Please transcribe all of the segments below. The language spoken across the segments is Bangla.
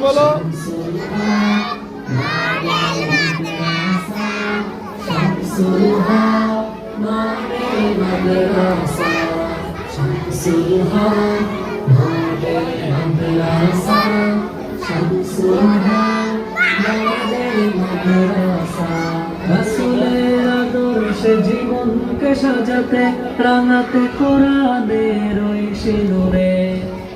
বলো। রাসূলের আদর্শে জীবনকে সাজাতে রাঙাতে কোরআনের ওই সিঁদুরে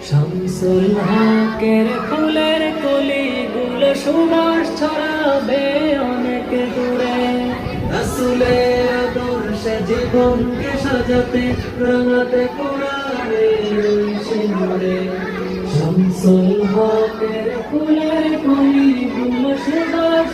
শামসুল হকের ফুলের কলিগুলো সুবাস ছড়াবে অনেক দূরে। রাসূলের আদর্শে জীবনকে সাজাতে রাঙাতে কোরআনের ওই সিঁদুরে শামসুল হকের ফুলের কলিগুলো সুবাস